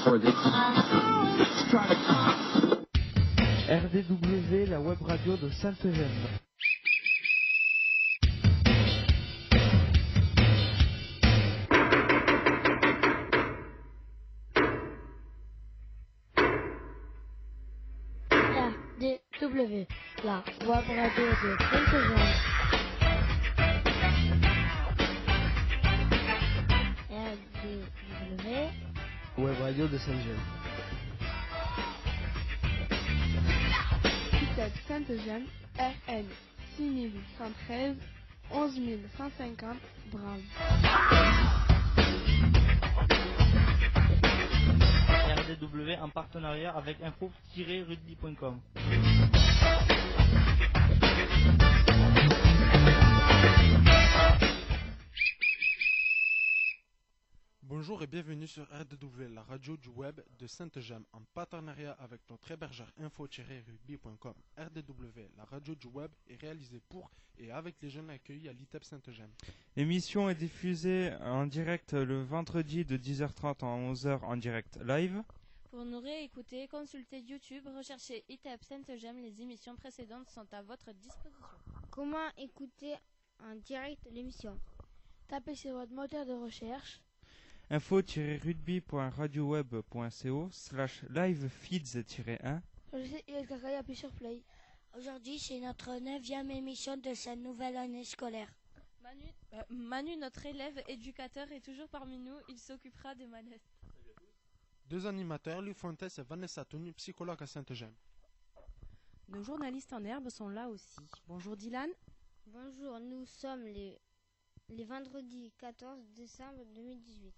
RDW, la web radio de Sainte-Gemme. RDW, la web radio de Sainte-Gemme. RDW, Web radio de Sainte-Gemme. ITEP Sainte-Gemme, RN 6113, 11150, Brave. RDW en partenariat avec info-rugby.com. Bonjour et bienvenue sur RDW, la radio du web de Sainte-Gemme, en partenariat avec notre hébergeur info-rugby.com. RDW, la radio du web, est réalisée pour et avec les jeunes accueillis à l'ITEP Sainte-Gemme. L'émission est diffusée en direct le vendredi de 10h30 à 11h en direct live. Pour nous réécouter, consultez YouTube, recherchez ITEP Sainte-Gemme. Les émissions précédentes sont à votre disposition. Comment écouter en direct l'émission? Tapez sur votre moteur de recherche info-rugby.radioweb.co/livefeeds-1. et appuyez sur play. Aujourd'hui, c'est notre 9e émission de cette nouvelle année scolaire. Manu, notre élève éducateur, est toujours parmi nous. Il s'occupera des manettes. Deux animateurs, Louis Fontes et Vanessa Touni, psychologues à Sainte-Gemme. Nos journalistes en herbe sont là aussi. Bonjour Dylan. Bonjour, nous sommes les vendredis 14 décembre 2018.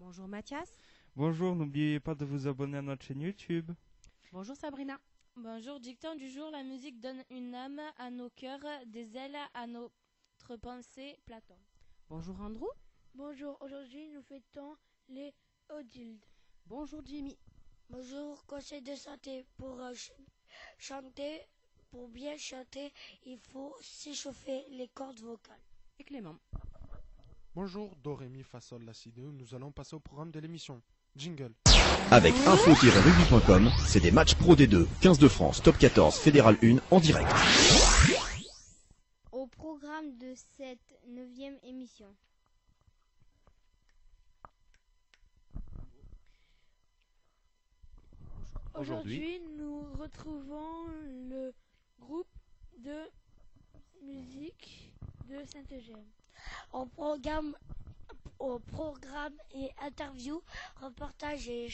Bonjour Mathias. Bonjour, n'oubliez pas de vous abonner à notre chaîne YouTube. Bonjour Sabrina. Bonjour, dictant du jour, la musique donne une âme à nos cœurs, des ailes à notre pensée, Platon. Bonjour Andrew. Bonjour, aujourd'hui nous fêtons les Odildes. Bonjour Jimmy. Bonjour, conseil de santé. Pour bien chanter, il faut s'échauffer les cordes vocales. Et Clément. Bonjour, Do, Ré, Mi, Fa, Sol, La, Si, Do. Nous allons passer au programme de l'émission. Jingle. Avec info-rugby.com, c'est des matchs Pro D2, 15 de France, Top 14, Fédéral 1 en direct. Au programme de cette 9e émission. Aujourd'hui, nous retrouvons le groupe de musique de Sainte-Gemme. Au programme et interview, reportage et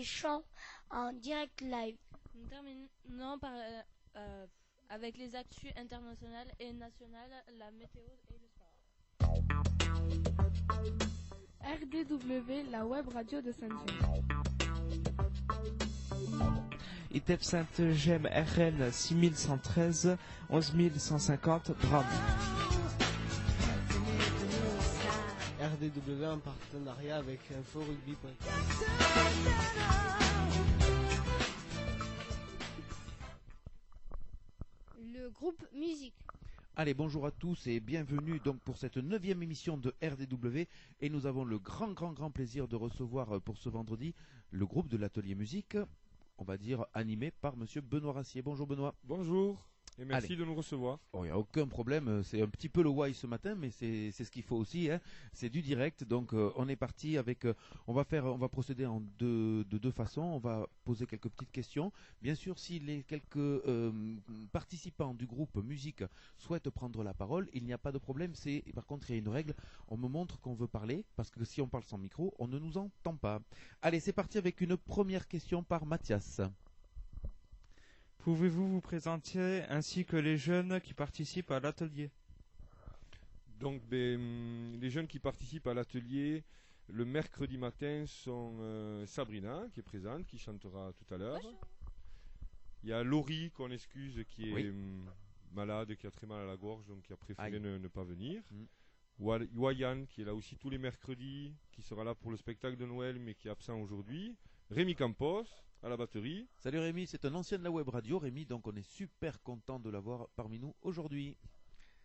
chant en direct live. Nous terminons avec les actus internationales et nationales, la météo et le sport. RDW, la web radio de Sainte-Gemme. ITEP Sainte-Gemme, RN 6113, 11150, Drame. RDW en partenariat avec info-rugby.com. Le groupe musique. Allez, bonjour à tous et bienvenue donc pour cette 9e émission de RDW. Et nous avons le grand plaisir de recevoir pour ce vendredi le groupe de l'atelier musique, on va dire animé par monsieur Benoît Rassier. Bonjour Benoît. Bonjour. Et merci de nous recevoir. Il n'y a aucun problème, c'est un petit peu le why ce matin, mais c'est ce qu'il faut aussi, hein. C'est du direct, donc on est parti avec, on va procéder de deux façons, on va poser quelques petites questions. Bien sûr, si les quelques participants du groupe musique souhaitent prendre la parole, il n'y a pas de problème, par contre il y a une règle, on me montre qu'on veut parler, parce que si on parle sans micro, on ne nous entend pas. Allez, c'est parti avec une première question par Mathias. Pouvez-vous vous présenter ainsi que les jeunes qui participent à l'atelier? Donc, les jeunes qui participent à l'atelier le mercredi matin sont Sabrina, qui est présente, qui chantera tout à l'heure. Il y a Laurie, qu'on excuse, qui est malade, qui a très mal à la gorge, donc qui a préféré ne pas venir. Wayan, qui est là aussi tous les mercredis, qui sera là pour le spectacle de Noël, mais qui est absent aujourd'hui. Rémi Campos, à la batterie. Salut Rémi, c'est un ancien de la web radio. Rémi, donc on est super content de l'avoir parmi nous aujourd'hui.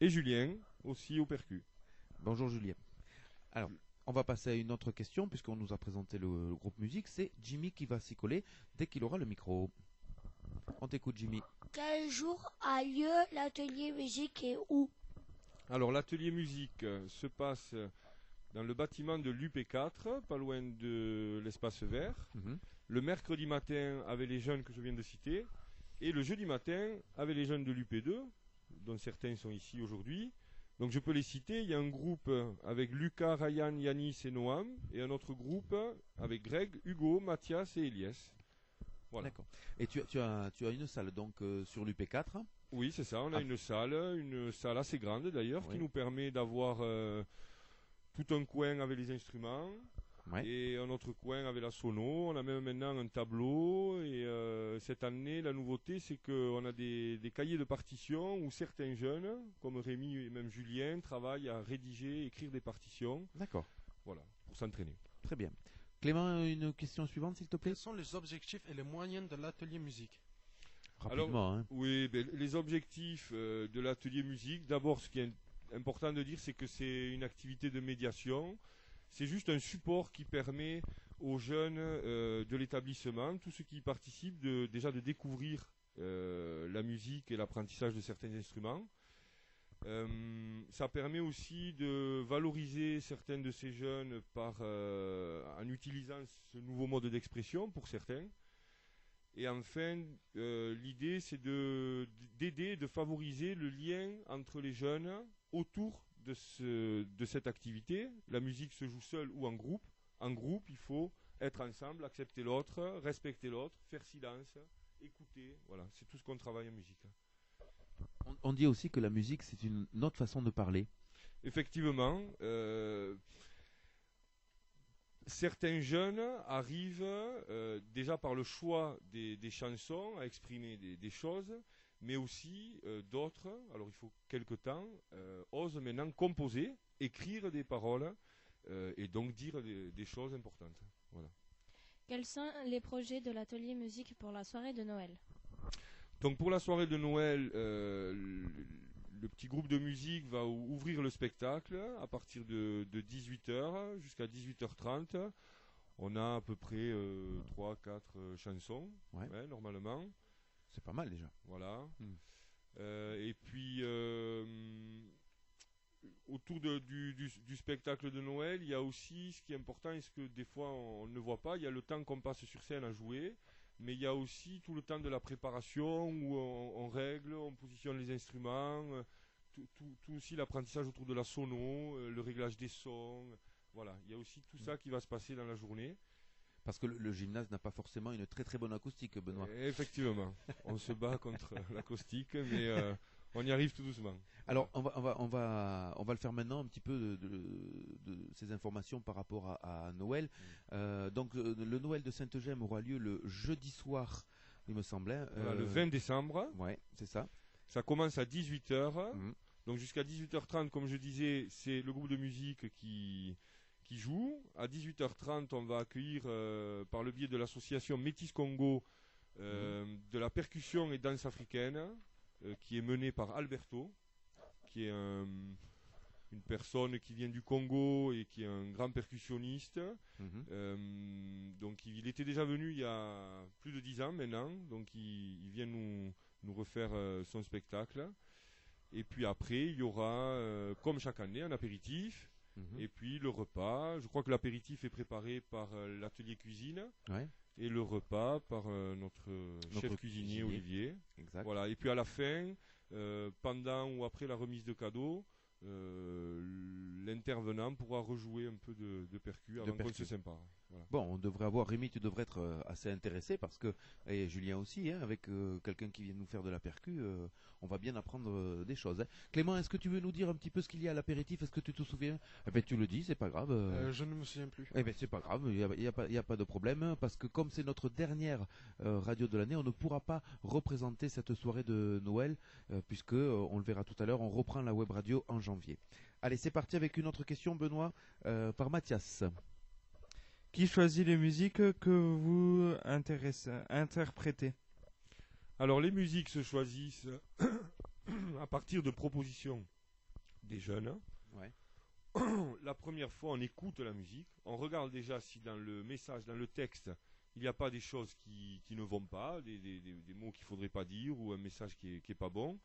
Et Julien, aussi au percu. Bonjour Julien. Alors, on va passer à une autre question, puisqu'on nous a présenté le groupe musique. C'est Jimmy qui va s'y coller dès qu'il aura le micro. On t'écoute, Jimmy. Quel jour a lieu l'atelier musique et où? Alors l'atelier musique se passe dans le bâtiment de l'UP4, pas loin de l'espace vert. Le mercredi matin avec les jeunes que je viens de citer, et le jeudi matin avec les jeunes de l'UP2, dont certains sont ici aujourd'hui. Donc je peux les citer, il y a un groupe avec Lucas, Ryan, Yanis et Noam, et un autre groupe avec Greg, Hugo, Mathias et Elias. Voilà. D'accord. Et tu as une salle donc sur l'UP4? Oui, c'est ça, on a une salle assez grande d'ailleurs, qui nous permet d'avoir tout un coin avec les instruments, et un autre coin avec la sono. On a même maintenant un tableau, et cette année, la nouveauté, c'est qu'on a des cahiers de partitions où certains jeunes, comme Rémi et même Julien, travaillent à rédiger, écrire des partitions. D'accord. Voilà, pour s'entraîner. Très bien. Clément, une question suivante, s'il te plaît. Quels sont les objectifs et les moyens de l'atelier musique? Rapidement. Alors, oui, les objectifs de l'atelier musique, d'abord, ce qui est important de dire, c'est que c'est une activité de médiation. C'est juste un support qui permet aux jeunes de l'établissement, tous ceux qui y participent, déjà de découvrir la musique et l'apprentissage de certains instruments. Ça permet aussi de valoriser certains de ces jeunes en utilisant ce nouveau mode d'expression pour certains. Et enfin, l'idée, c'est d'aider, de favoriser le lien entre les jeunes autour de cette activité. La musique se joue seule ou en groupe. En groupe, il faut être ensemble, accepter l'autre, respecter l'autre, faire silence, écouter. Voilà, c'est tout ce qu'on travaille en musique. On dit aussi que la musique, c'est une autre façon de parler. Effectivement. Certains jeunes arrivent déjà par le choix des chansons à exprimer des choses, mais aussi d'autres, alors il faut quelque temps, osent maintenant composer, écrire des paroles et donc dire des choses importantes. Voilà. Quels sont les projets de l'atelier musique pour la soirée de Noël? Donc pour la soirée de Noël, le petit groupe de musique va ouvrir le spectacle à partir de 18h jusqu'à 18h30. On a à peu près 3-4 chansons, normalement. C'est pas mal déjà. Voilà. Et puis, autour du spectacle de Noël, il y a aussi, ce qui est important et ce que des fois on ne voit pas, il y a le temps qu'on passe sur scène à jouer. Mais il y a aussi tout le temps de la préparation où on règle, on positionne les instruments, tout aussi l'apprentissage autour de la sono, le réglage des sons. Voilà, il y a aussi tout ça qui va se passer dans la journée. Parce que le gymnase n'a pas forcément une très très bonne acoustique, Benoît. Effectivement, on se bat contre l'acoustique, mais on y arrive tout doucement. Alors, on va le faire maintenant un petit peu de ces informations par rapport à Noël. Donc, le Noël de Sainte-Gemme aura lieu le jeudi soir, il me semblait. Voilà, le 20 décembre. Ouais, c'est ça. Ça commence à 18h. Donc, jusqu'à 18h30, comme je disais, c'est le groupe de musique qui joue. À 18h30, on va accueillir, par le biais de l'association Métis Congo, de la percussion et danse africaine, qui est menée par Alberto, qui est une personne qui vient du Congo et qui est un grand percussionniste. Donc il était déjà venu il y a plus de 10 ans maintenant, donc il vient nous refaire son spectacle. Et puis après, il y aura, comme chaque année, un apéritif. Et puis le repas. Je crois que l'apéritif est préparé par l'atelier cuisine. Et le repas par notre chef cuisinier Olivier. Exact. Voilà. Et puis à la fin, pendant ou après la remise de cadeaux, l'intervenant pourra rejouer un peu de percu avant qu'on se sépare. Voilà. Bon, on devrait avoir, Rémi, tu devrais être assez intéressé parce que, et Julien aussi, hein, avec quelqu'un qui vient nous faire de la percu, on va bien apprendre des choses. Hein. Clément, est-ce que tu veux nous dire un petit peu ce qu'il y a à l'apéritif? Est-ce que tu te souviens? Eh ben, tu le dis, c'est pas grave. Je ne me souviens plus. Eh ben, c'est pas grave, il y a pas de problème parce que comme c'est notre dernière radio de l'année, on ne pourra pas représenter cette soirée de Noël puisque, on le verra tout à l'heure, on reprend la web radio en janvier. Allez, c'est parti avec une autre question, Benoît, par Mathias. Qui choisit les musiques que vous interprétez? Alors, les musiques se choisissent à partir de propositions des jeunes. la première fois, on écoute la musique, on regarde déjà si dans le message, dans le texte, il n'y a pas des choses qui ne vont pas, des mots qu'il ne faudrait pas dire ou un message qui est pas bon.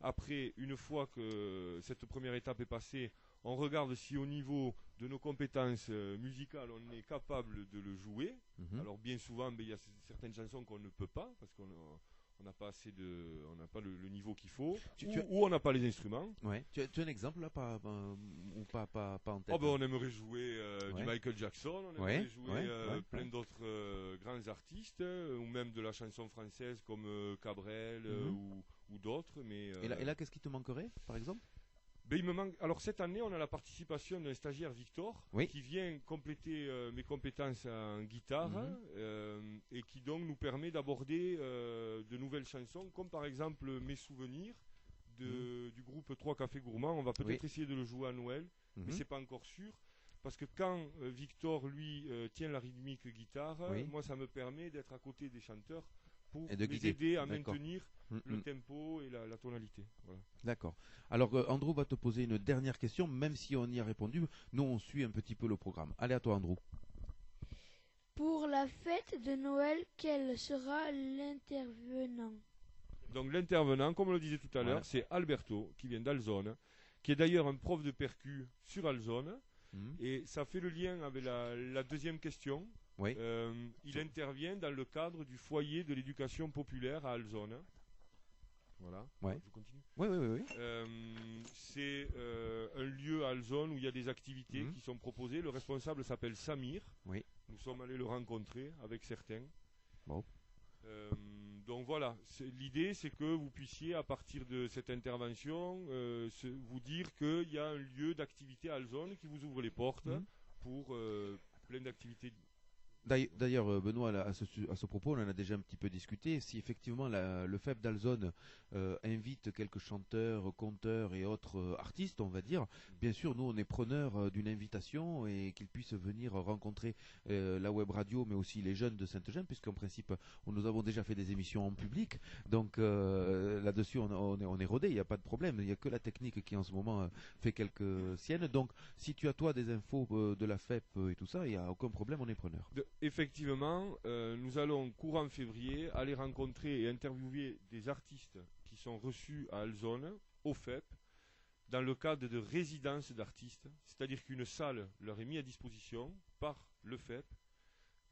Après, une fois que cette première étape est passée, on regarde si au niveau de nos compétences musicales, on est capable de le jouer. Alors bien souvent, il y a certaines chansons qu'on ne peut pas parce qu'on n'a pas assez on n'a pas le niveau qu'il faut, ou on n'a pas les instruments. Ouais. Tu as un exemple là, pas en tête? On aimerait jouer du Michael Jackson, on aimerait jouer plein d'autres grands artistes, ou même de la chanson française comme Cabrel ou d'autres. Mais et là, qu'est-ce qui te manquerait, par exemple? Il me manque. Alors cette année, on a la participation d'un stagiaire Victor qui vient compléter mes compétences en guitare et qui donc nous permet d'aborder de nouvelles chansons, comme par exemple Mes souvenirs du groupe 3 Cafés Gourmands. On va peut-être essayer de le jouer à Noël, mais c'est pas encore sûr. Parce que quand Victor, lui, tient la rythmique guitare, moi ça me permet d'être à côté des chanteurs pour les aider à maintenir le tempo et la tonalité. Voilà. D'accord. Alors Andrew va te poser une dernière question, même si on y a répondu, nous on suit un petit peu le programme. Allez, à toi Andrew. Pour la fête de Noël, quel sera l'intervenant? Donc l'intervenant, comme on le disait tout à l'heure, c'est Alberto, qui vient d'Alzone, qui est d'ailleurs un prof de percu sur Alzone, et ça fait le lien avec la deuxième question. Il intervient dans le cadre du foyer de l'éducation populaire à Alzone. Voilà. Je continue. Oui. C'est un lieu à Alzone où il y a des activités qui sont proposées. Le responsable s'appelle Samir. Nous sommes allés le rencontrer avec certains. Donc voilà, l'idée c'est que vous puissiez à partir de cette intervention vous dire qu'il y a un lieu d'activité à Alzone qui vous ouvre les portes pour plein d'activités. D'ailleurs, Benoît, à ce propos, on en a déjà un petit peu discuté. Si effectivement le FEP d'Alzone invite quelques chanteurs, conteurs et autres artistes, on va dire, bien sûr, nous, on est preneurs d'une invitation et qu'ils puissent venir rencontrer la web radio, mais aussi les jeunes de Sainte-Gemme, puisqu'en principe, nous avons déjà fait des émissions en public. Donc là-dessus, on est rodé, il n'y a pas de problème. Il n'y a que la technique qui, en ce moment, fait quelques siennes. Donc, si tu as, toi, des infos de la FEP et tout ça, il n'y a aucun problème, on est preneurs. Effectivement, nous allons courant février aller rencontrer et interviewer des artistes qui sont reçus à Alzone, au FEP, dans le cadre de résidences d'artistes, c'est-à-dire qu'une salle leur est mise à disposition par le FEP,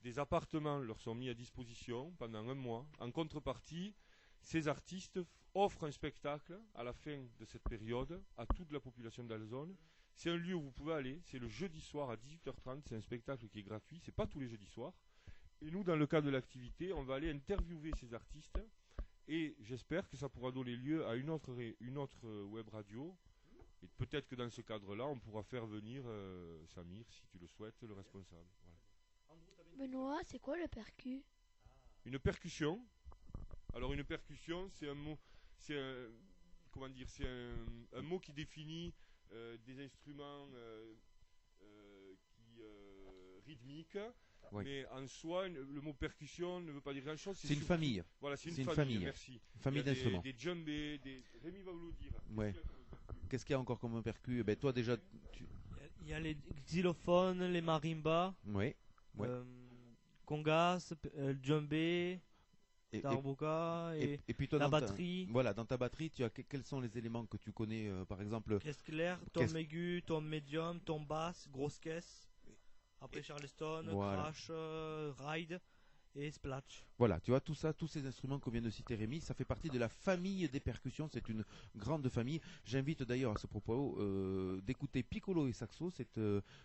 des appartements leur sont mis à disposition pendant un mois. En contrepartie, ces artistes offrent un spectacle à la fin de cette période à toute la population d'Alzone. C'est un lieu où vous pouvez aller, c'est le jeudi soir à 18h30, c'est un spectacle qui est gratuit, c'est pas tous les jeudis soirs. Et nous, dans le cadre de l'activité, on va aller interviewer ces artistes et j'espère que ça pourra donner lieu à une autre web radio. Et peut-être que dans ce cadre-là, on pourra faire venir Samir, si tu le souhaites, le responsable. Voilà. Benoît, c'est quoi le percu? Une percussion. Alors une percussion, c'est un mot, c'est un mot qui définit des instruments rythmiques, mais en soi, le mot percussion ne veut pas dire grand-chose. C'est une famille. Voilà, c'est une famille. Merci. Une famille d'instruments. Des djembés, Rémi va vous le dire. Qu'est-ce qu'il y a encore comme un percu? Toi déjà, il y a les xylophones, les marimbas, congas, djembé. Darbuka et puis toi, la batterie. Voilà, dans ta batterie, quels sont les éléments que tu connais, par exemple? Caisse claire, tom aigu, tom médium, tom basse, grosse caisse. Après Charleston, Crash, Ride et Splatch. Voilà, tu vois, tout ça, tous ces instruments qu'on vient de citer, Rémi, ça fait partie de la famille des percussions. C'est une grande famille. J'invite d'ailleurs à ce propos d'écouter Piccolo et Saxo. C'est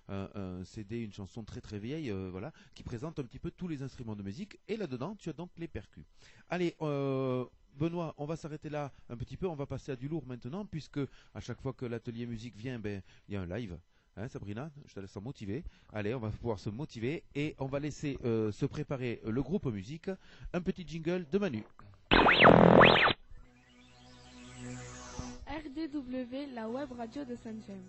un CD, une chanson très très vieille, voilà, qui présente un petit peu tous les instruments de musique. Et là-dedans, tu as donc les percus. Allez, Benoît, on va s'arrêter là un petit peu. On va passer à du lourd maintenant, puisque à chaque fois que l'atelier musique vient, il y a un live. Hein, Sabrina, je te laisse en motiver. Allez, on va pouvoir se motiver et on va laisser se préparer le groupe musique. Un petit jingle de Manu. RDW, la web radio de Sainte-Gemme.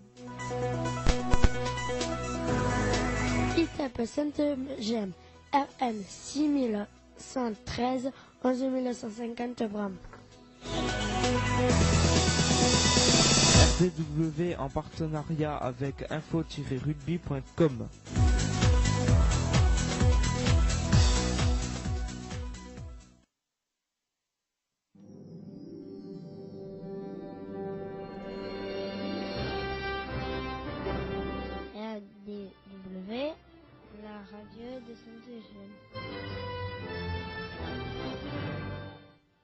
Il tape Sainte-Gemme, FM 6113, 11150 grammes. RDW en partenariat avec info-rugby.com. RDW, la radio de Saint-Eugène.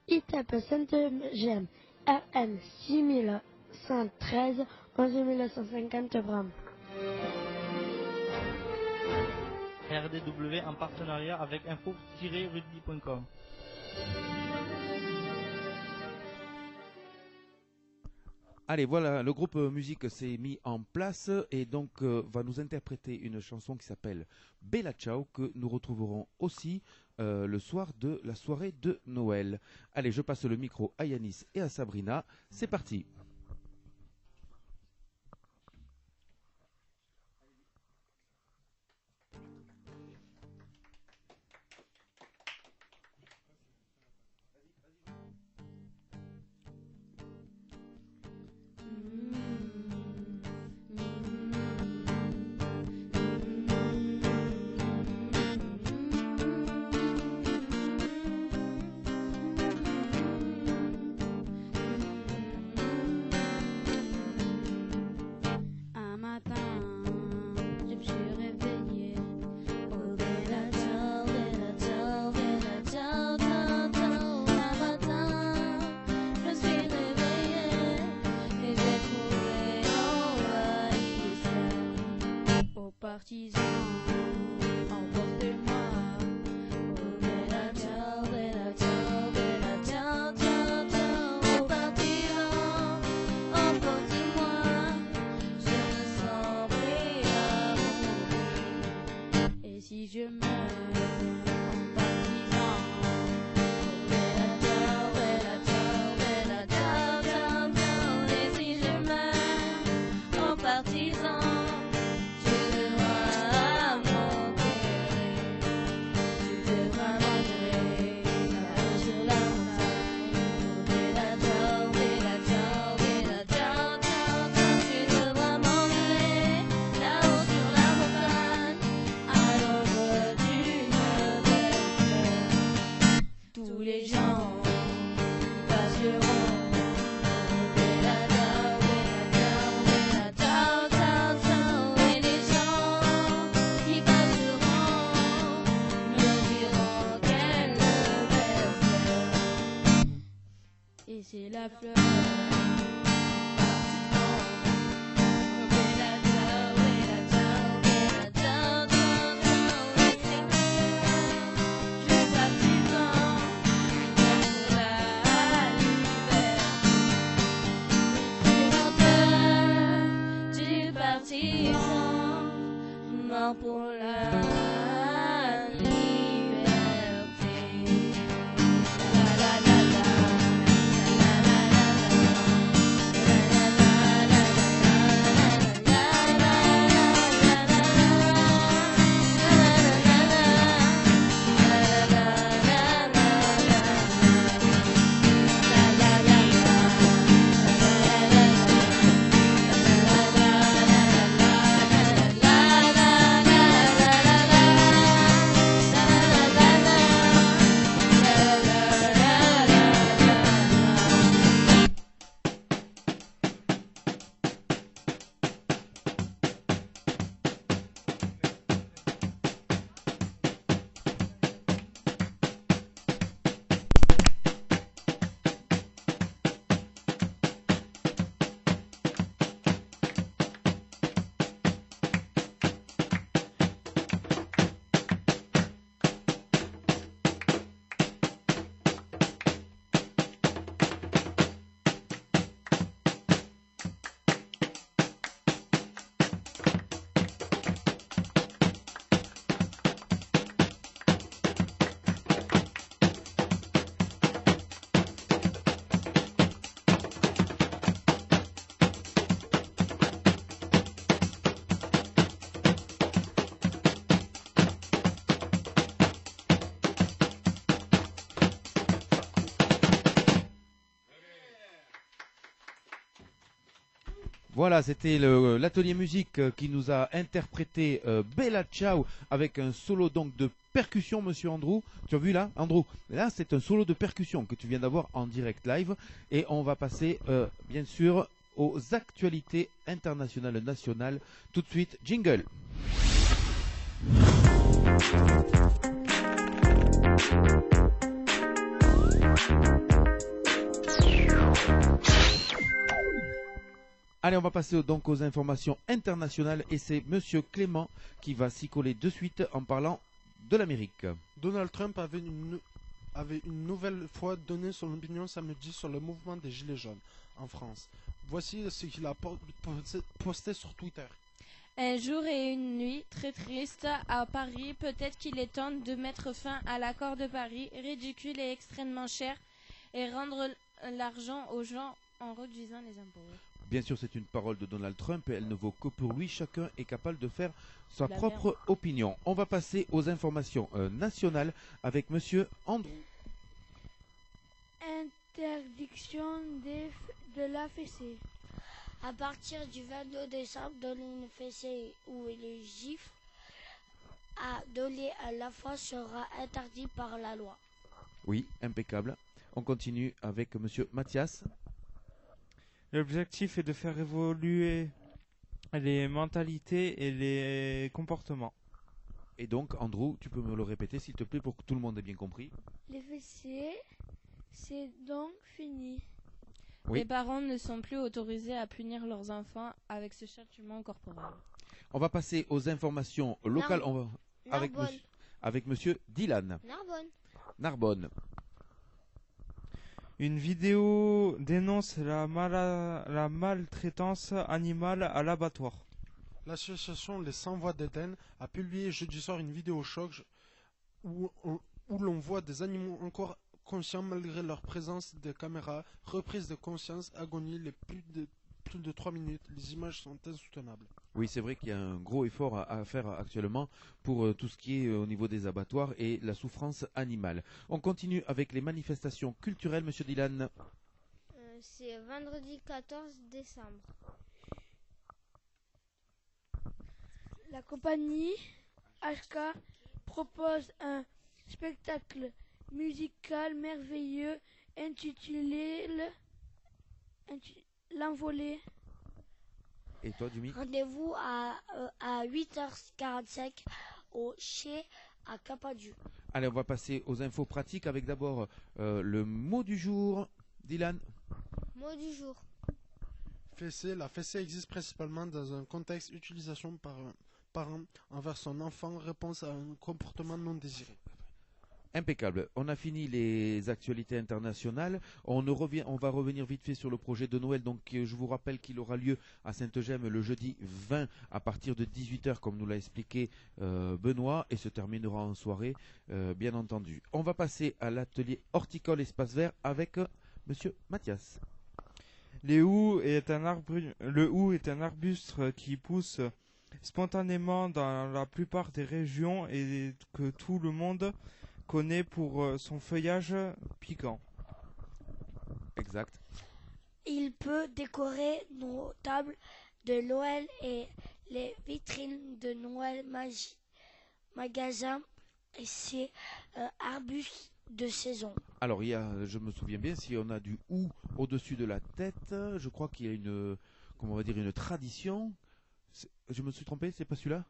ITAP Saint-Eugène, RN 6113, 11950 Bram. RDW en partenariat avec info-rugby.com. Allez, voilà, le groupe musique s'est mis en place et donc va nous interpréter une chanson qui s'appelle Bella Ciao que nous retrouverons aussi le soir de la soirée de Noël. Allez, je passe le micro à Yanis et à Sabrina. C'est parti. Partisans, emportez-moi. Oh bella ciao, bella ciao, bella ciao, ciao, ciao. Oh partisans, emportez-moi. Je me sens prêt à mourir. Et si je meurs en partisan, oh bella ciao, bella ciao, bella ciao, ciao, ciao. Et si je meurs en partisan, c'est la fleur. Mort pour la la Voilà, c'était l'atelier musique qui nous a interprété Bella Ciao avec un solo donc de percussion, monsieur Andrew. Tu as vu là, Andrew? Là, c'est un solo de percussion que tu viens d'avoir en direct live. Et on va passer, bien sûr, aux actualités internationales, nationales. Tout de suite, jingle. Allez, on va passer donc aux informations internationales et c'est monsieur Clément qui va s'y coller de suite en parlant de l'Amérique. Donald Trump avait une nouvelle fois donné son opinion samedi sur le mouvement des Gilets jaunes en France. Voici ce qu'il a posté sur Twitter. Un jour et une nuit très triste à Paris. Peut-être qu'il est temps de mettre fin à l'accord de Paris, ridicule et extrêmement cher, et rendre l'argent aux gens en réduisant les impôts. Bien sûr, c'est une parole de Donald Trump et elle ne vaut que pour lui. Chacun est capable de faire sa propre opinion. On va passer aux informations nationales avec monsieur Andrew. Interdiction de la fessée. À partir du 22 décembre, donner une fessée ou les gifles à donner à la fois sera interdit par la loi. Oui, impeccable. On continue avec monsieur Mathias. L'objectif est de faire évoluer les mentalités et les comportements. Et donc, Andrew, tu peux me le répéter s'il te plaît pour que tout le monde ait bien compris. Les fessées, c'est donc fini. Oui. Les parents ne sont plus autorisés à punir leurs enfants avec ce châtiment corporel. On va passer aux informations locales. On va avec monsieur Dylan. Narbonne. Une vidéo dénonce la maltraitance animale à l'abattoir. L'association Les 100 Voix d'Éden a publié jeudi soir une vidéo choc où l'on voit des animaux encore conscients malgré leur présence de caméras, reprise de conscience, agonie, plus de 3 minutes. Les images sont insoutenables. Oui, c'est vrai qu'il y a un gros effort à faire actuellement pour tout ce qui est au niveau des abattoirs et la souffrance animale. On continue avec les manifestations culturelles, monsieur Dylan. C'est vendredi 14 décembre. La compagnie HK propose un spectacle musical merveilleux intitulé L'Envolée. Et toi, Jimmy? Rendez-vous à 8h45 au Chez à Capadieu. Allez, on va passer aux infos pratiques avec d'abord le mot du jour. Dylan? Mot du jour. Fessée. La fessée existe principalement dans un contexte d'utilisation par un parent envers son enfant, réponse à un comportement non désiré. Impeccable. On a fini les actualités internationales. On va revenir vite fait sur le projet de Noël. Donc, je vous rappelle qu'il aura lieu à Sainte-Gemme le jeudi 20 à partir de 18h, comme nous l'a expliqué Benoît, et se terminera en soirée, bien entendu. On va passer à l'atelier horticole espace vert avec monsieur Mathias. Le hou est un arbuste qui pousse spontanément dans la plupart des régions et que tout le monde connaît pour son feuillage piquant. Exact. Il peut décorer nos tables de Noël et les vitrines de Noël magasins et c'est un arbuste de saison. Alors, je me souviens bien, si on a du hou au-dessus de la tête, je crois qu'il y a une tradition. Je me suis trompé, c'est pas celui-là?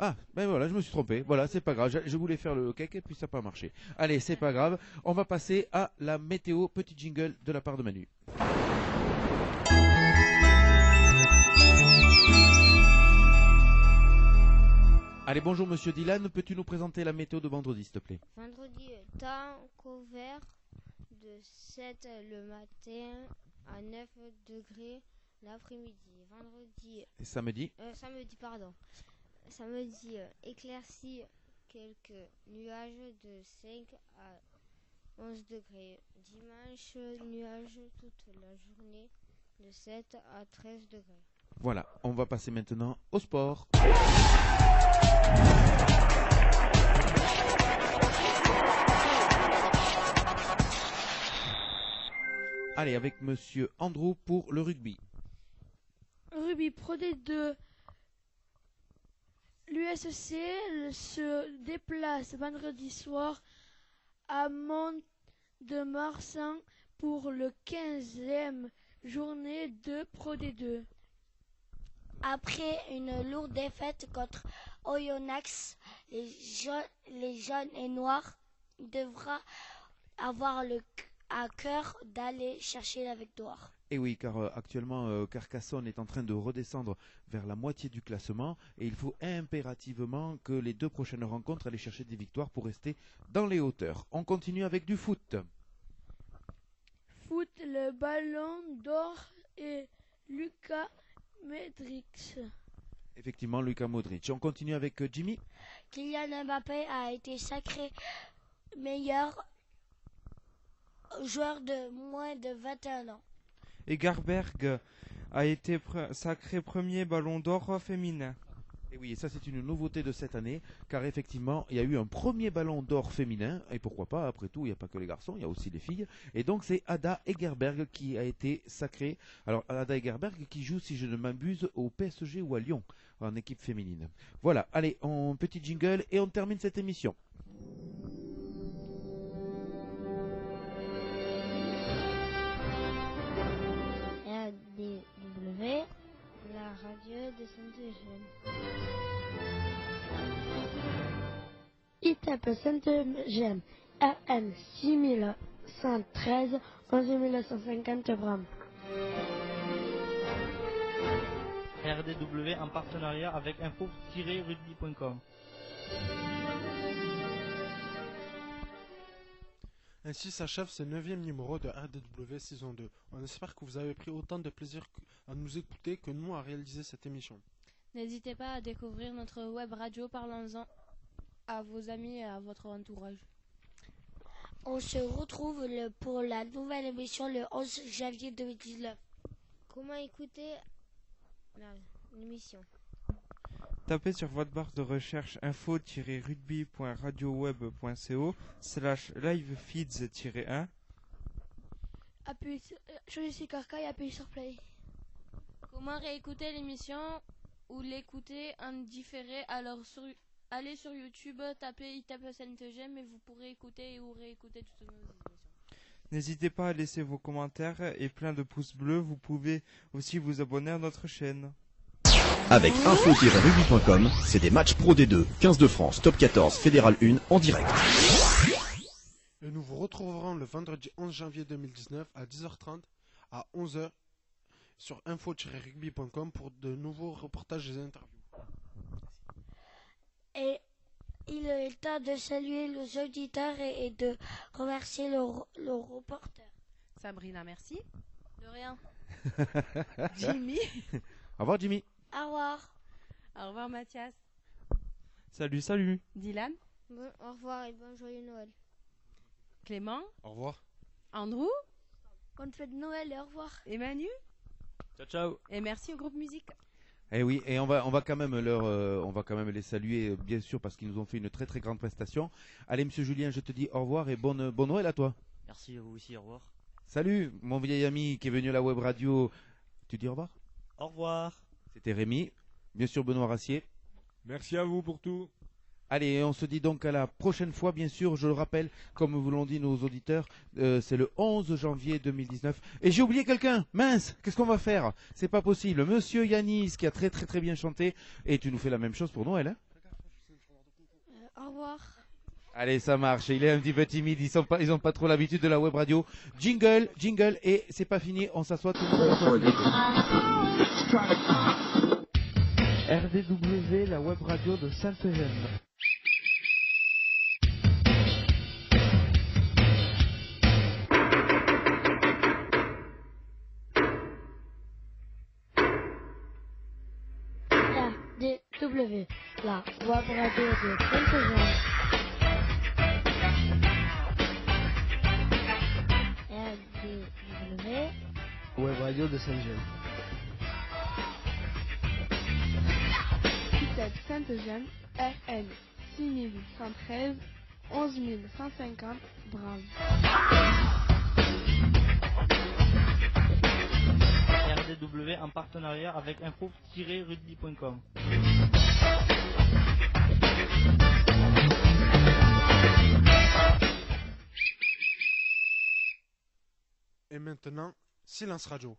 Ah, ben voilà, je me suis trompé. Voilà, c'est pas grave. Je voulais faire le cake et puis ça n'a pas marché. Allez, c'est pas grave. On va passer à la météo. Petit jingle de la part de Manu. Allez, bonjour monsieur Dylan. Peux-tu nous présenter la météo de vendredi, s'il te plaît? Vendredi, temps couvert de 7 le matin à 9 degrés l'après-midi. Vendredi. Et samedi? Samedi, éclairci, quelques nuages de 5 à 11 degrés. Dimanche, nuages toute la journée de 7 à 13 degrés. Voilà, on va passer maintenant au sport. Allez, avec monsieur Andrew pour le rugby. rugby Pro D2, l'USC se déplace vendredi soir à Mont-de-Marsan pour le 15e journée de Pro D2. Après une lourde défaite contre Oyonnax, les jaunes et noirs devront avoir à cœur d'aller chercher la victoire. Et oui, car actuellement Carcassonne est en train de redescendre vers la moitié du classement et il faut impérativement que les 2 prochaines rencontres aillent chercher des victoires pour rester dans les hauteurs. On continue avec du foot. Foot, le ballon d'or et Luka Modric. Effectivement, Luka Modric. On continue avec Jimmy. Kylian Mbappé a été sacré meilleur joueur de moins de 21 ans. Egerberg a été sacré premier ballon d'or féminin. Et oui, et ça c'est une nouveauté de cette année, car effectivement, il y a eu un premier ballon d'or féminin, et pourquoi pas, après tout, il n'y a pas que les garçons, il y a aussi les filles, et donc c'est Ada Egerberg qui a été sacrée. Alors Ada Egerberg qui joue, si je ne m'abuse, au PSG ou à Lyon, en équipe féminine. Voilà, allez, petit jingle, et on termine cette émission. RDW, la radio de Sainte-Eugène. ITAP Sainte-Eugène, RM 6113, 11150 grammes. RDW en partenariat avec info-rugby.com. Ainsi s'achève ce 9e numéro de RDW saison 2. On espère que vous avez pris autant de plaisir à nous écouter que nous à réaliser cette émission. N'hésitez pas à découvrir notre web radio, parlons-en à vos amis et à votre entourage. On se retrouve pour la nouvelle émission le 11 janvier 2019. Comment écouter l'émission? Tapez sur votre barre de recherche info-rugby.radioweb.co/livefeeds-1. Choisissez Carca et appuyez sur Play. Comment réécouter l'émission ou l'écouter en différé? Alors allez sur YouTube, tapez ITAP Sainte-Eugène et vous pourrez écouter ou réécouter toutes nos émissions. N'hésitez pas à laisser vos commentaires et plein de pouces bleus. Vous pouvez aussi vous abonner à notre chaîne. Avec info-rugby.com, c'est des matchs Pro D2, 15 de France, Top 14, Fédéral 1 en direct. Et nous vous retrouverons le vendredi 11 janvier 2019 à 10h30 à 11h sur info-rugby.com pour de nouveaux reportages et interviews. Et il est temps de saluer les auditeurs et de remercier le reporter. Sabrina, merci. De rien. Jimmy. Au revoir Jimmy. Au revoir. Au revoir Mathias. Salut, salut. Dylan. Au revoir et bon joyeux Noël. Clément. Au revoir. Andrew. Bonne fête de Noël et au revoir. Et Manu. Ciao, ciao. Et merci au groupe musique. Eh oui, et on va quand même les saluer, bien sûr, parce qu'ils nous ont fait une très très grande prestation. Allez, monsieur Julien, je te dis au revoir et bon Noël à toi. Merci à vous aussi, au revoir. Salut, mon vieil ami qui est venu à la web radio. Tu dis au revoir? Au revoir. C'était Rémi, bien sûr Benoît Rassier. Merci à vous pour tout. Allez, on se dit donc à la prochaine fois, bien sûr. Je le rappelle, comme vous l'ont dit nos auditeurs, c'est le 11 janvier 2019. Et j'ai oublié quelqu'un. Mince, qu'est-ce qu'on va faire? C'est pas possible. Monsieur Yanis, qui a très très très bien chanté. Et tu nous fais la même chose pour Noël, hein? Au revoir. Allez, ça marche. Il est un petit peu timide. Ils ont pas trop l'habitude de la web radio. Jingle, et c'est pas fini. On s'assoit tout le monde. RDW, la web radio de Sainte-Eugène. RDW, la web radio de Sainte-Eugène. RDW, Web radio de Sainte-Eugène. ITAP Sainte-Eugène, RN 6113, 11150 Brave. RDW en partenariat avec info-rugby.com. Et maintenant, silence radio.